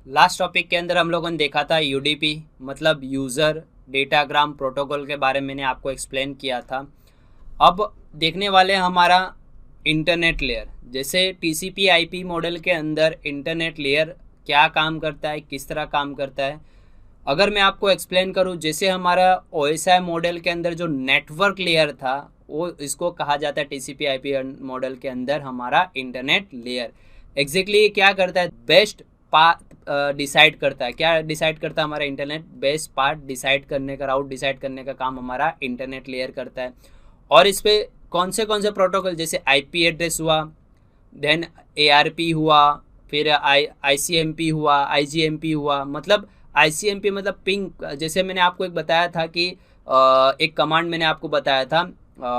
Last topic के अंदर हम लोगों ने देखा था यूडीपी मतलब यूज़र डेटाग्राम प्रोटोकॉल के बारे में मैंने आपको एक्सप्लेन किया था। अब देखने वाले हैं हमारा इंटरनेट लेयर। जैसे टीसीपी आईपी मॉडल के अंदर इंटरनेट लेयर क्या काम करता है, किस तरह काम करता है। अगर मैं आपको एक्सप्लेन करूं, जैसे हमारा ओएसआई मॉडल के अंदर जो नेटवर्क लेयर था वो इसको कहा जाता है टीसीपी आईपी मॉडल के अंदर हमारा इंटरनेट लेयर। एग्जैक्टली ये क्या करता है, बेस्ट पाथ डिसाइड करता है। क्या डिसाइड करता है, हमारा इंटरनेट बेस्ट पाथ डिसाइड करने का, राउट डिसाइड करने का काम हमारा इंटरनेट लेयर करता है। और इस पे कौन से प्रोटोकॉल, जैसे आईपी एड्रेस हुआ, देन एआरपी हुआ, फिर आईसीएमपी हुआ, आईजीएमपी हुआ। मतलब आईसीएमपी मतलब पिंग। जैसे मैंने आपको एक बताया था कि एक कमांड मैंने आपको बताया था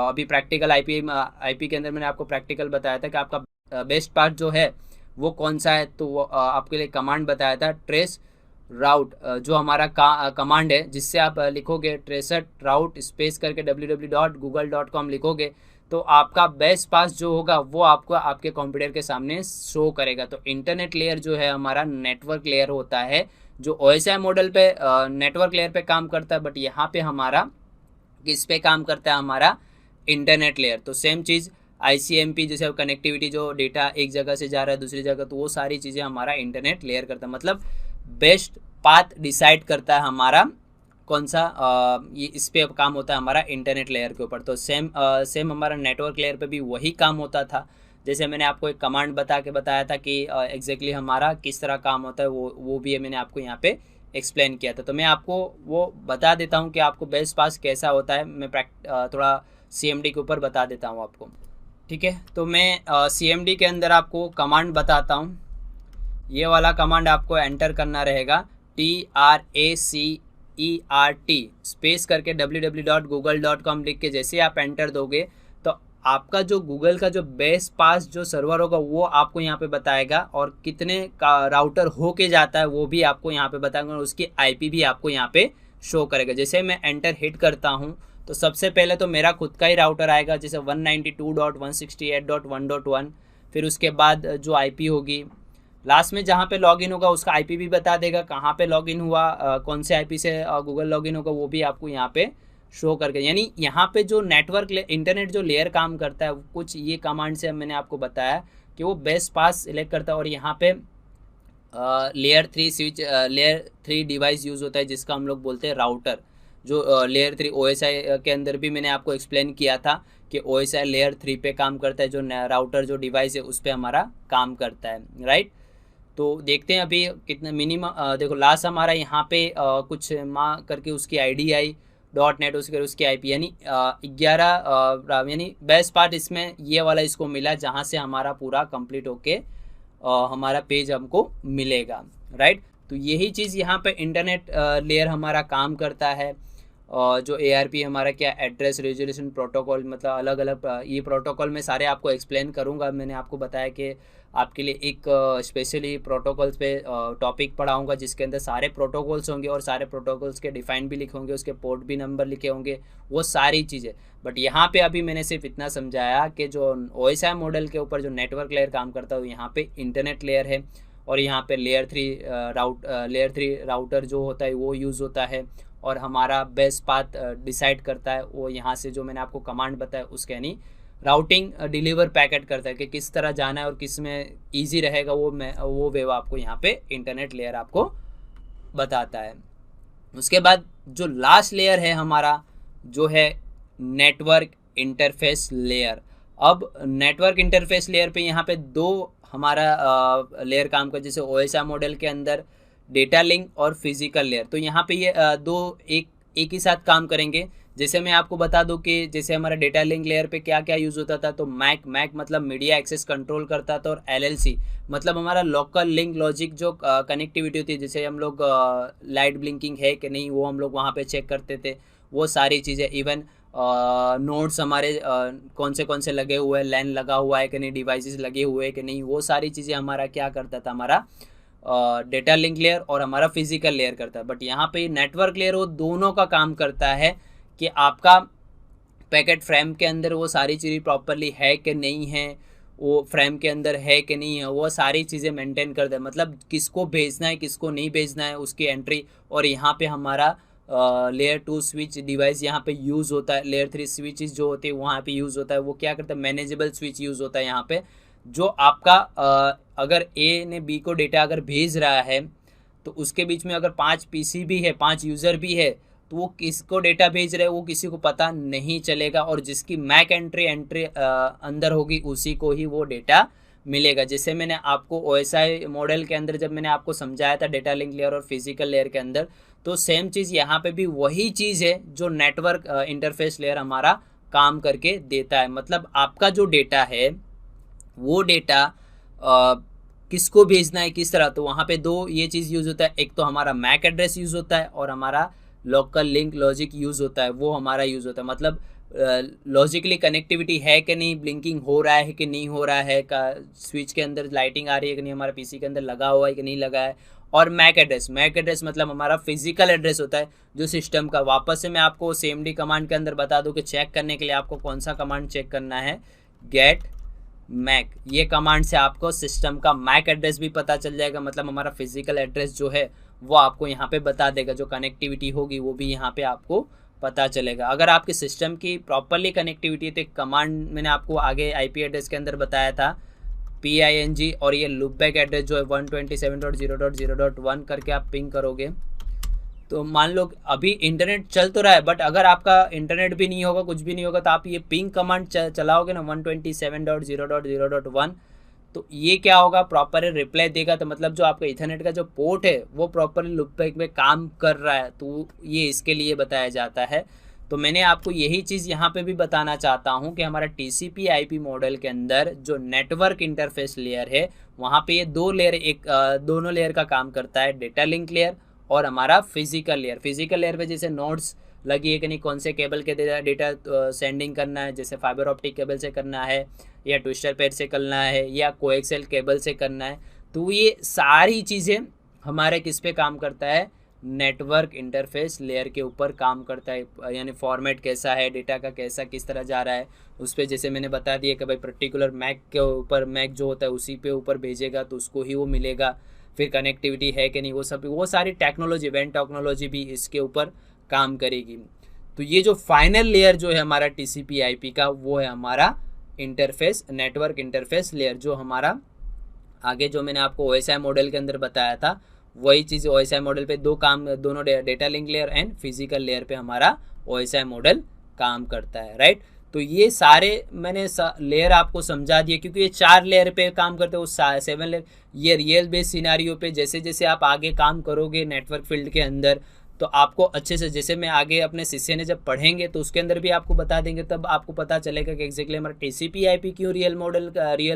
अभी प्रैक्टिकल आईपी के अंदर मैंने आपको प्रैक्टिकल बताया था कि आपका बेस्ट पार्ट जो है वो कौन सा है। तो वो आपके लिए कमांड बताया था ट्रेस राउट, जो हमारा कमांड है, जिससे आप लिखोगे ट्रेसर राउट स्पेस करके www.google.com लिखोगे तो आपका बेस्ट पास जो होगा वो आपको आपके कंप्यूटर के सामने शो करेगा। तो इंटरनेट लेयर जो है हमारा नेटवर्क लेयर होता है, जो ओएसआई मॉडल पे नेटवर्क लेयर पे काम करता है, बट यहाँ पे हमारा किस पे काम करता है, हमारा इंटरनेट लेयर। तो सेम चीज़ आईसीएमपी, जैसे कनेक्टिविटी, जो डेटा एक जगह से जा रहा है दूसरी जगह, तो वो सारी चीज़ें हमारा इंटरनेट लेयर करता है। मतलब बेस्ट पाथ डिसाइड करता है हमारा कौन सा, ये इस पे काम होता है हमारा इंटरनेट लेयर के ऊपर। तो सेम हमारा नेटवर्क लेयर पे भी वही काम होता था। जैसे मैंने आपको एक कमांड बता के बताया था कि एग्जैक्टली हमारा किस तरह काम होता है, वो भी मैंने आपको यहाँ पे एक्सप्लेन किया था। तो मैं आपको वो बता देता हूँ कि आपको बेस्ट पास कैसा होता है। मैं थोड़ा सीएमडी के ऊपर बता देता हूँ आपको, ठीक है। तो मैं सीएमडी के अंदर आपको कमांड बताता हूँ। ये वाला कमांड आपको एंटर करना रहेगा, TRACERT स्पेस करके www.google.com लिख के जैसे आप एंटर दोगे तो आपका जो गूगल का जो बेस पास जो सर्वर होगा वो आपको यहाँ पे बताएगा, और कितने का राउटर हो के जाता है वो भी आपको यहाँ पे बताएगा, और उसकी आईपी भी आपको यहाँ पे शो करेगा। जैसे मैं एंटर हिट करता हूँ तो सबसे पहले तो मेरा खुद का ही राउटर आएगा, जैसे 192.168.1.1। फिर उसके बाद जो आईपी होगी लास्ट में जहाँ पे लॉगिन होगा उसका आईपी भी बता देगा, कहाँ पे लॉगिन हुआ, कौन से आईपी से गूगल लॉगिन होगा वो भी आपको यहाँ पे शो करके। यानी यहाँ पे जो नेटवर्क इंटरनेट जो लेयर काम करता है, कुछ ये कमांड से मैंने आपको बताया कि वो बेस्ट पास सिलेक्ट करता है। और यहाँ पे लेयर 3 डिवाइस यूज़ होता है जिसका हम लोग बोलते हैं राउटर। जो लेयर 3 ओएसआई के अंदर भी मैंने आपको एक्सप्लेन किया था कि ओएसआई लेयर 3 पे काम करता है, जो राउटर जो डिवाइस है उस पर हमारा काम करता है, राइट। तो देखते हैं अभी कितने मिनिमम, देखो लास्ट हमारा यहाँ पे कुछ माँ करके उसकी आईडी आई .net, उसकी आईपी, यानी 11, यानी बेस्ट पार्ट इसमें ये वाला इसको मिला जहाँ से हमारा पूरा कंप्लीट होके हमारा पेज हमको मिलेगा, राइट। तो यही चीज़ यहाँ पे इंटरनेट लेयर हमारा काम करता है। जो एआरपी हमारा क्या, एड्रेस रेजोल्यूशन प्रोटोकॉल, मतलब अलग अलग ये प्रोटोकॉल मैं सारे आपको एक्सप्लेन करूँगा। मैंने आपको बताया कि आपके लिए एक स्पेशली प्रोटोकॉल्स पे टॉपिक पढ़ाऊँगा जिसके अंदर सारे प्रोटोकॉल्स होंगे और सारे प्रोटोकॉल्स के डिफाइन भी लिखे होंगे, उसके पोर्ट भी नंबर लिखे होंगे, वो सारी चीज़ें। बट यहाँ पे अभी मैंने सिर्फ इतना समझाया कि जो ओएसआई मॉडल के ऊपर जो नेटवर्क लेयर काम करता है यहाँ पे इंटरनेट लेयर है, और यहाँ पे लेयर 3 राउटर जो होता है वो यूज़ होता है, और हमारा बेस्ट पाथ डिसाइड करता है वो यहाँ से जो मैंने आपको कमांड बताया उसके, यानी राउटिंग डिलीवर पैकेट करता है कि किस तरह जाना है और किस में ईजी रहेगा, वो वे आपको यहाँ पे इंटरनेट लेयर आपको बताता है। उसके बाद जो लास्ट लेयर है हमारा जो है नेटवर्क इंटरफेस लेयर। अब नेटवर्क इंटरफेस लेयर पे यहाँ पे दो हमारा लेयर काम कर, जैसे ओएसआई मॉडल के अंदर डेटा लिंक और फिजिकल लेयर। तो यहाँ पे ये दो एक ही साथ काम करेंगे। जैसे मैं आपको बता दूं कि जैसे हमारा डेटा लिंक लेयर पे क्या क्या यूज़ होता था, तो मैक मतलब मीडिया एक्सेस कंट्रोल करता था, और एलएलसी मतलब हमारा लोकल लिंक लॉजिक जो कनेक्टिविटी होती है, जैसे हम लोग लाइट ब्लिंकिंग है कि नहीं वो हम लोग वहाँ पे चेक करते थे, वो सारी चीज़ें। इवन नोड्स हमारे कौन से लगे हुए हैं, लैन लगा हुआ है कि नहीं, डिवाइसेस लगे हुए हैं कि नहीं, वो सारी चीज़ें हमारा क्या करता था, हमारा डेटा लिंक लेयर और हमारा फिजिकल लेयर करता है। बट यहाँ पे नेटवर्क लेयर वो दोनों का काम करता है कि आपका पैकेट फ्रेम के अंदर वो सारी चीज़ें प्रॉपरली है कि नहीं है, वो फ्रेम के अंदर है कि नहीं है, वो सारी चीज़ें मेंटेन कर दे, मतलब किसको भेजना है किसको नहीं भेजना है उसकी एंट्री। और यहाँ पे हमारा लेयर 2 स्विच डिवाइस यहाँ पे यूज़ होता है, लेयर 3 स्विचेस जो होते हैं वहाँ पे यूज़ होता है। वो क्या करता है, मैनेजेबल स्विच यूज़ होता है यहाँ पे, जो आपका अगर ए ने बी को डेटा अगर भेज रहा है तो उसके बीच में अगर 5 पीसी भी है, 5 यूज़र भी है, तो वो किसको डेटा भेज रहे हैं वो किसी को पता नहीं चलेगा, और जिसकी मैक एंट्री अंदर होगी उसी को ही वो डेटा मिलेगा। जैसे मैंने आपको OSI मॉडल के अंदर जब मैंने आपको समझाया था डेटा लिंक लेयर और फिजिकल लेयर के अंदर, तो सेम चीज़ यहाँ पे भी वही चीज़ है जो नेटवर्क इंटरफेस लेयर हमारा काम करके देता है। मतलब आपका जो डेटा है वो डेटा किसको भेजना है किस तरह, तो वहाँ पे दो ये चीज़ यूज़ होता है, एक तो हमारा मैक एड्रेस यूज़ होता है और हमारा लोकल लिंक लॉजिक यूज़ होता है, वो हमारा यूज़ होता है। मतलब लॉजिकली कनेक्टिविटी है कि नहीं, ब्लिंकिंग हो रहा है कि नहीं हो रहा है, का स्विच के अंदर लाइटिंग आ रही है कि नहीं, हमारा पीसी के अंदर लगा हुआ है कि नहीं लगा है। और मैक एड्रेस मतलब हमारा फिजिकल एड्रेस होता है जो सिस्टम का। वापस से मैं आपको CMD कमांड के अंदर बता दूं कि चेक करने के लिए आपको कौन सा कमांड चेक करना है, गेट मैक। ये कमांड से आपको सिस्टम का मैक एड्रेस भी पता चल जाएगा, मतलब हमारा फिजिकल एड्रेस जो है वो आपको यहाँ पे बता देगा, जो कनेक्टिविटी होगी वो भी यहाँ पे आपको पता चलेगा। अगर आपके सिस्टम की प्रॉपरली कनेक्टिविटी है तो एक कमांड मैंने आपको आगे IP एड्रेस के अंदर बताया था PING, और ये लूपबैक एड्रेस जो है 127.0.0.1 करके आप पिंग करोगे तो मान लो अभी इंटरनेट चल तो रहा है, बट अगर आपका इंटरनेट भी नहीं होगा कुछ भी नहीं होगा तो आप ये पिंग कमांड चलाओगे ना 127.0.0.1, तो ये क्या होगा, प्रॉपर रिप्लाई देगा। तो मतलब जो आपका इथरनेट का जो पोर्ट है वो प्रॉपरली लूपबैक में काम कर रहा है, तो ये इसके लिए बताया जाता है। तो मैंने आपको यही चीज़ यहाँ पे भी बताना चाहता हूँ कि हमारा TCP/IP मॉडल के अंदर जो नेटवर्क इंटरफेस लेयर है वहाँ पे ये दोनों लेयर का काम करता है, डेटा लिंक लेयर और हमारा फिजिकल लेयर। फिजिकल लेयर पे जैसे नोड्स लगी है कि नहीं, कौन से केबल के डेटा सेंडिंग करना है, जैसे फाइबर ऑप्टिक केबल से करना है या ट्विस्टर पेड से करना है या कोएक्सियल केबल से करना है, तो ये सारी चीज़ें हमारे किस पे काम करता है, नेटवर्क इंटरफेस लेयर के ऊपर काम करता है। यानी फॉर्मेट कैसा है, डेटा का कैसा किस तरह जा रहा है उस पर, जैसे मैंने बता दिया कि भाई पर्टिकुलर मैक के ऊपर, मैक जो होता है उसी पे ऊपर भेजेगा तो उसको ही वो मिलेगा। फिर कनेक्टिविटी है कि नहीं, वो सारी टेक्नोलॉजी, वेन टेक्नोलॉजी भी इसके ऊपर काम करेगी। तो ये जो फाइनल लेयर जो है हमारा TCP/IP का, वो है हमारा इंटरफेस, नेटवर्क इंटरफेस लेयर, जो हमारा आगे जो मैंने आपको OSI मॉडल के अंदर बताया था वही चीज़ OSI मॉडल पे दोनों data link layer and physical layer पे हमारा OSI मॉडल काम करता है, राइट। तो ये सारे मैंने लेयर आपको समझा दिए, क्योंकि ये 4 लेयर पे काम करते हैं, वो 7 लेयर। ये रियल बेस सिनारियो पे जैसे जैसे आप आगे काम करोगे नेटवर्क फील्ड के अंदर, तो आपको अच्छे से, जैसे मैं आगे अपने शिष्य ने जब पढ़ेंगे तो उसके अंदर भी आपको बता देंगे, तब आपको पता चलेगा कि एग्जैक्टली हमारा TCP/IP क्यों रियल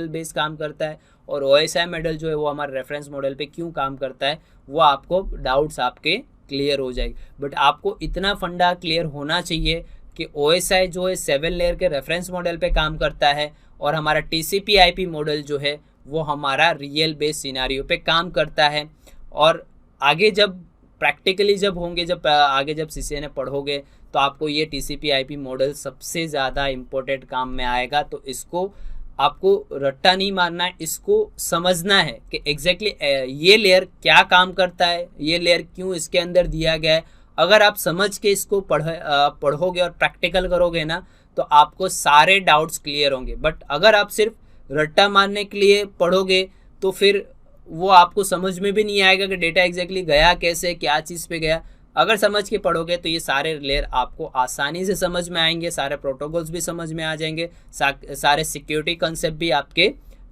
बेस काम करता है, और OSI मॉडल जो है वो हमारे रेफरेंस मॉडल पे क्यों काम करता है, वो आपको डाउट्स आपके क्लियर हो जाएगी। बट आपको इतना फंडा क्लियर होना चाहिए कि OSI जो है 7 लेयर के रेफरेंस मॉडल पे काम करता है, और हमारा TCP/IP मॉडल जो है वो हमारा रियल बेस सिनारियो पे काम करता है। और आगे जब प्रैक्टिकली जब होंगे, आगे जब CCNA पढ़ोगे तो आपको ये TCP/IP मॉडल सबसे ज़्यादा इम्पोर्टेंट काम में आएगा। तो इसको आपको रट्टा नहीं मारना है, इसको समझना है कि एग्जैक्टली ये लेयर क्या काम करता है, ये लेयर क्यों इसके अंदर दिया गया है। अगर आप समझ के इसको पढ़ोगे और प्रैक्टिकल करोगे ना, तो आपको सारे डाउट्स क्लियर होंगे। बट अगर आप सिर्फ रट्टा मारने के लिए पढ़ोगे तो फिर वो आपको समझ में भी नहीं आएगा कि डेटा एग्जैक्टली गया कैसे, क्या चीज़ पे गया। अगर समझ के पढ़ोगे तो ये सारे लेयर आपको आसानी से समझ में आएंगे, सारे प्रोटोकॉल्स भी समझ में आ जाएंगे, सारे सिक्योरिटी कंसेप्ट भी आपके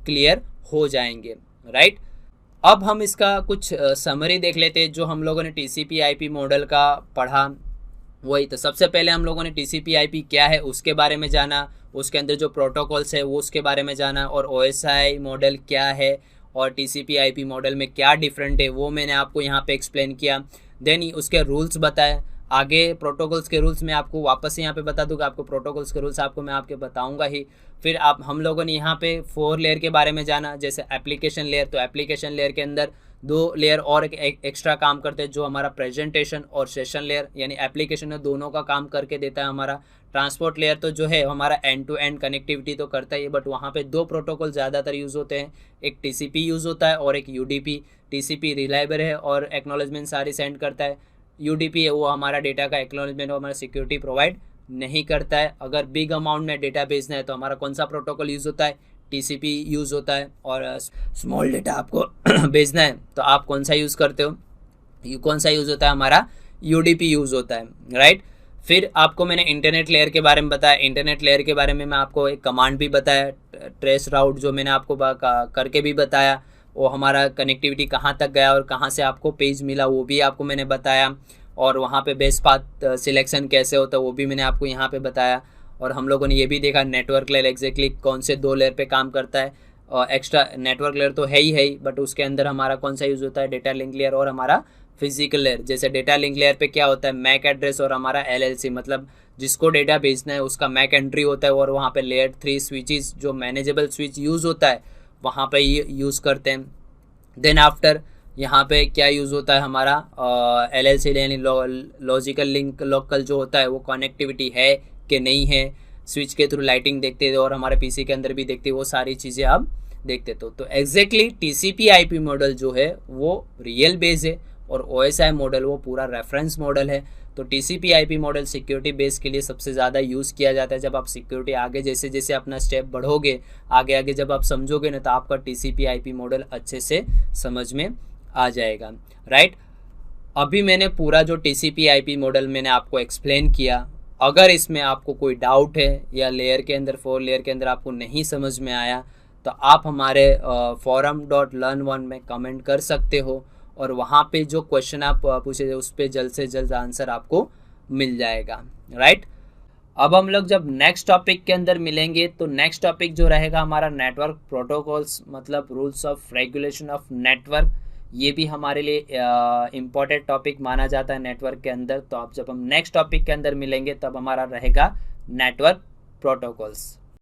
क्लियर हो जाएंगे, राइट। अब हम इसका कुछ समरी देख लेते हैं जो हम लोगों ने TCP/IP मॉडल का पढ़ा। वही तो सबसे पहले हम लोगों ने TCP/IP क्या है उसके बारे में जाना, उसके अंदर जो प्रोटोकॉल्स है वो उसके बारे में जाना, और OSI मॉडल क्या है और TCP/IP मॉडल में क्या डिफरेंट है वो मैंने आपको यहाँ पे एक्सप्लेन किया। देन उसके रूल्स बताए, आगे प्रोटोकॉल्स के रूल्स मैं आपको वापस से यहाँ पे बता दूंगा, आपको प्रोटोकॉल्स के रूल्स आपको मैं आपके बताऊंगा ही। फिर आप हम लोगों ने यहाँ पे 4 लेयर के बारे में जाना, जैसे एप्लीकेशन लेयर। तो एप्लीकेशन लेयर के अंदर 2 लेयर और एक्स्ट्रा काम करते हैं, जो हमारा प्रेजेंटेशन और सेशन लेयर, यानी एप्लीकेशन है दोनों का काम करके देता है हमारा। ट्रांसपोर्ट लेयर तो जो है हमारा एंड टू एंड कनेक्टिविटी तो करता ही है, बट वहाँ पे 2 प्रोटोकॉल ज़्यादातर यूज़ होते हैं, एक टीसीपी यूज़ होता है और एक यूडीपी। टीसीपी रिलायबल है और एक्नॉलेजमेंट सारी सेंड करता है। यूडीपी है वो हमारा डेटा का एक्नॉलेजमेंट और हमारा सिक्योरिटी प्रोवाइड नहीं करता है। अगर बिग अमाउंट में डेटा भेजना है तो हमारा कौन सा प्रोटोकॉल यूज़ होता है, टीसीपी यूज़ होता है। और स्मॉल डेटा आपको भेजना है तो आप कौन सा यूज़ करते हो, कौन सा यूज़ होता है, हमारा यूडीपी यूज़ होता है, राइट। फिर आपको मैंने इंटरनेट लेयर के बारे में बताया। इंटरनेट लेयर के बारे में मैं आपको एक कमांड भी बताया, ट्रेस राउट, जो मैंने आपको करके भी बताया। वो हमारा कनेक्टिविटी कहाँ तक गया और कहाँ से आपको पेज मिला वो भी आपको मैंने बताया। और वहाँ पे बेस्ट पाथ सिलेक्शन कैसे होता है वो भी मैंने आपको यहाँ पे बताया। और हम लोगों ने ये भी देखा नेटवर्क लेयर एग्जैक्टली कौन से 2 लेयर पे काम करता है। एक्स्ट्रा नेटवर्क लेयर तो है ही, बट उसके अंदर हमारा कौन सा यूज़ होता है, डेटा लिंक लेयर और हमारा फिजिकल लेयर। जैसे डेटा लिंक लेयर पे क्या होता है, मैक एड्रेस और हमारा एलएलसी, मतलब जिसको डेटा भेजना है उसका मैक एंट्री होता है। और वहाँ पे लेयर 3 स्विचेस जो मैनेजेबल स्विच यूज़ होता है वहाँ पे यूज़ करते हैं। देन आफ्टर यहाँ पे क्या यूज़ होता है, हमारा एलएलसी यानी लॉजिकल लिंक लोकल जो होता है वो कनेक्टिविटी है कि नहीं है, स्विच के थ्रू लाइटिंग देखते हैं और हमारे पीसी के अंदर भी देखते हैं, वो सारी चीज़ें आप देखते। तो एग्जैक्टली टीसीपी आईपी मॉडल जो है वो रियल बेस है और ओएसआई मॉडल वो पूरा रेफरेंस मॉडल है। तो TCP IP model security base के लिए सबसे ज़्यादा यूज़ किया जाता है। जब आप सिक्योरिटी आगे जैसे जैसे अपना स्टेप बढ़ोगे, आगे आगे जब आप समझोगे ना, तो आपका टीसीपी आईपी मॉडल अच्छे से समझ में आ जाएगा, राइट। अभी मैंने पूरा जो टीसीपी आईपी मॉडल मैंने आपको एक्सप्लेन किया। अगर इसमें आपको कोई डाउट है या लेयर के अंदर 4 लेयर के अंदर आपको नहीं समझ में आया तो आप हमारे forum.learn1 में कमेंट कर सकते हो और वहाँ पे जो क्वेश्चन आप पूछे उस पर जल्द से जल्द आंसर आपको मिल जाएगा, राइट। अब हम लोग जब नेक्स्ट टॉपिक के अंदर मिलेंगे तो नेक्स्ट टॉपिक जो रहेगा हमारा नेटवर्क प्रोटोकॉल्स, मतलब rules of regulation of network. ये भी हमारे लिए इम्पोर्टेंट टॉपिक माना जाता है नेटवर्क के अंदर। तो अब जब हम नेक्स्ट टॉपिक के अंदर मिलेंगे तब हमारा रहेगा नेटवर्क प्रोटोकॉल्स।